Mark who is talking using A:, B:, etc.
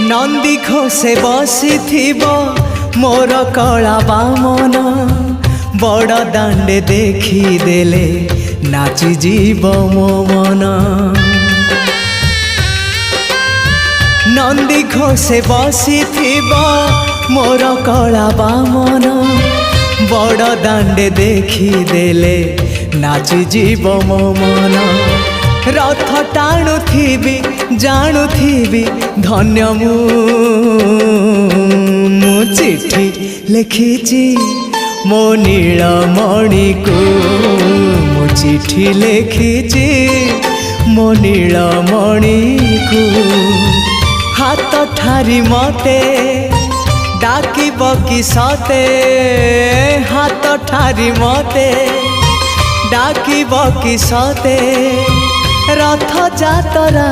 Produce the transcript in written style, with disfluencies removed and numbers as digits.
A: नंदी घोषे बसी मोर कला बामन बड़ दांडे देखी देले नाची जीव मो मन। नंदी घोषे बसी मोर कला बामन बड़ दांडे देखी देले नाची जीव मो मन। रथ टाणुथिबी जाणुथिबी धन्य मु चिट्ठी लिखिची मो नीलमणि को मु चिट्ठी लिखिची मो नीलमणि को। हाथ ठारी मते डाकिब कि सते हाथ ठारी मते डाकिब कि सते रथ जातरा